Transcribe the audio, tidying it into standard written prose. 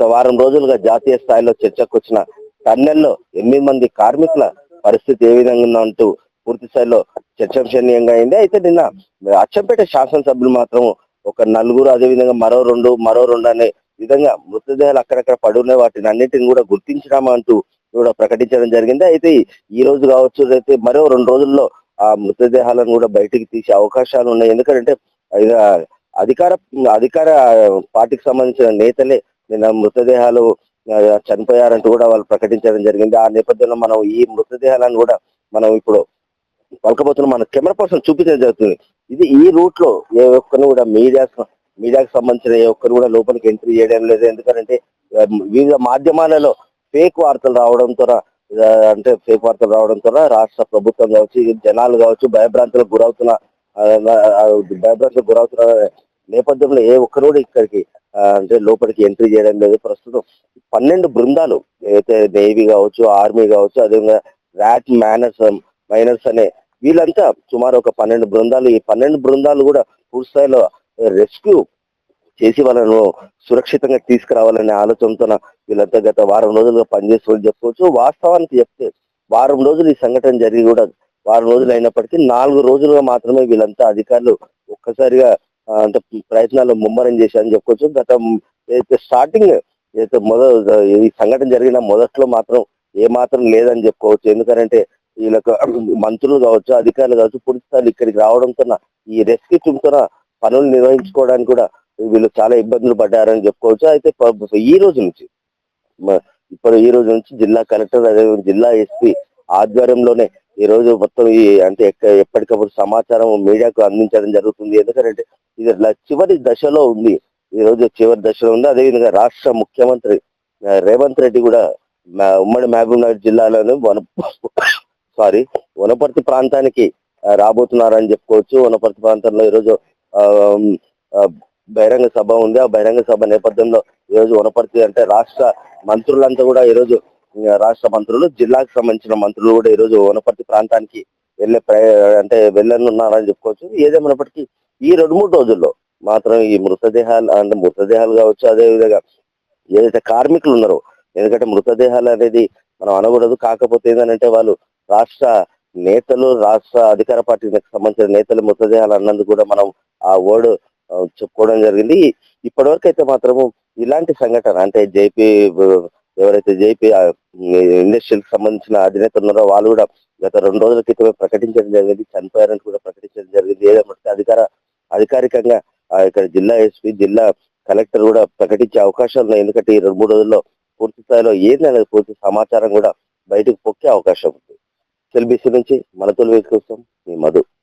గత వారం రోజులుగా జాతీయ స్థాయిలో చర్చకు వచ్చిన టన్నెల్లో 8 మంది కార్మికుల పరిస్థితి ఏ విధంగా ఉందంటూ పూర్తి స్థాయిలో చర్చనీయంగా అయింది. అయితే నిన్న అచ్చంపేట శాసనసభ్యులు మాత్రం ఒక నలుగురు, అదేవిధంగా మరో రెండు అనే విధంగా మృతదేహాలు అక్కడక్కడ పడి ఉన్నాయి, వాటిని అన్నిటిని కూడా గుర్తించడం కూడా ప్రకటించడం జరిగింది. అయితే ఈ రోజు కావచ్చు, అయితే మరో 2 రోజుల్లో ఆ మృతదేహాలను కూడా బయటికి తీసే అవకాశాలు ఉన్నాయి. ఎందుకంటే ఇక అధికార అధికార పార్టీకి సంబంధించిన నేతలే నిన్న మృతదేహాలు చనిపోయారంటూ కూడా వాళ్ళు ప్రకటించడం జరిగింది. ఆ నేపథ్యంలో మనం ఈ మృతదేహాలను కూడా మనం ఇప్పుడు పలకబోతున్నాం, మన కెమెరా పర్సన్ చూపించడం జరుగుతుంది. ఈ రూట్ లో ఏ ఒక్కరిని కూడా మీడియాకు సంబంధించిన ఏ ఒక్కరు కూడా లోపలికి ఎంట్రీ చేయడం లేదు. ఎందుకంటే వివిధ మాధ్యమాలలో ఫేక్ వార్తలు రావడంతో రాష్ట్ర ప్రభుత్వం కావచ్చు, జనాలు కావచ్చు భయభ్రాంతులకు గురవుతున్న నేపథ్యంలో ఏ ఒక్కరు కూడా ఇక్కడికి అంటే లోపలికి ఎంట్రీ చేయడం లేదు. ప్రస్తుతం 12 బృందాలు, అయితే నేవీ కావచ్చు, ఆర్మీ కావచ్చు, అదేవిధంగా ర్యాట్ మైనర్స్ అనే వీళ్ళంతా సుమారు ఒక 12 బృందాలు, ఈ 12 బృందాలు కూడా పూర్తి స్థాయిలో రెస్క్యూ చేసి వాళ్ళను సురక్షితంగా తీసుకురావాలనే ఆలోచనతో వీళ్ళంతా గత వారం రోజులుగా పనిచేస్తున్నట్టు చెప్పుకోవచ్చు. వాస్తవానికి చెప్తే వారం రోజులు ఈ సంఘటన జరిగి కూడా వారం రోజులు అయినప్పటికీ 4 రోజులుగా మాత్రమే వీళ్ళంతా అధికారులు ఒక్కసారిగా అంటే ప్రయత్నాలు ముమ్మరం చేశారని చెప్పుకోవచ్చు. స్టార్టింగ్ అయితే ఈ సంఘటన జరిగిన మొదట్లో మాత్రం ఏ మాత్రం లేదని చెప్పుకోవచ్చు. ఎందుకంటే వీళ్ళకు మంత్రులు కావచ్చు, అధికారులు కావచ్చు, పూర్తి స్థాయిలో ఇక్కడికి రావడంతో ఈ రెస్క్యూ టీంతో పనులు నిర్వహించుకోవడానికి కూడా వీళ్ళు చాలా ఇబ్బందులు పడ్డారని చెప్పుకోవచ్చు. అయితే ఈ రోజు నుంచి ఈ రోజు నుంచి జిల్లా కలెక్టర్, అదే జిల్లా ఎస్పీ ఆధ్వర్యంలోనే ఈ రోజు మొత్తం అంటే ఎప్పటికప్పుడు సమాచారం మీడియాకు అందించడం జరుగుతుంది. ఎందుకంటే ఇది చివరి దశలో ఉంది. ఈ రోజు చివరి దశలో ఉంది. అదేవిధంగా రాష్ట్ర ముఖ్యమంత్రి రేవంత్ రెడ్డి కూడా ఉమ్మడి మహబూబ్ నగర్ జిల్లాలోని వనపర్తి ప్రాంతానికి రాబోతున్నారని చెప్పుకోవచ్చు. వనపర్తి ప్రాంతంలో ఈరోజు బహిరంగ సభ ఉంది. ఆ బహిరంగ సభ నేపథ్యంలో ఈరోజు వనపర్తి అంటే రాష్ట్ర మంత్రులంతా కూడా ఈరోజు రాష్ట్ర మంత్రులు, జిల్లాకు సంబంధించిన మంత్రులు కూడా ఈరోజు వనపర్తి ప్రాంతానికి వెళ్ళనున్నారని చెప్పుకోవచ్చు. ఏదేమైనప్పటికీ ఈ 2-3 రోజుల్లో మాత్రం ఈ మృతదేహాలు కావచ్చు, అదేవిధంగా ఏదైతే కార్మికులు ఉన్నారో, ఎందుకంటే మృతదేహాలు అనేది మనం అనకూడదు, కాకపోతే ఏంటంటే వాళ్ళు రాష్ట్ర నేతలు, రాష్ట్ర అధికార పార్టీకి సంబంధించిన నేతలు మృతదేహాలు అన్నందుకు కూడా మనం ఆ వర్డ్ చెప్పుకోవడం జరిగింది. ఇప్పటివరకు అయితే మాత్రము ఇలాంటి సంఘటన అంటే ఎవరైతే జేపీ ఇండస్ట్రీకి సంబంధించిన అధినేత ఉన్నారో వాళ్ళు కూడా గత 2 రోజుల క్రితమే ప్రకటించడం జరిగింది, చనిపోయారని కూడా ప్రకటించడం జరిగింది. ఏదేమంటే అధికారికంగా ఇక్కడ జిల్లా ఎస్పీ, జిల్లా కలెక్టర్ కూడా ప్రకటించే అవకాశాలు ఉన్నాయి. ఎందుకంటే ఈ 2-3 రోజుల్లో పూర్తి స్థాయిలో ఏందనేది పూర్తి సమాచారం కూడా బయటకు పొక్కే అవకాశం ఉంది. సెల్బీసీ నుంచి మనతోలు వేసుకొస్తాం, మీ మధు.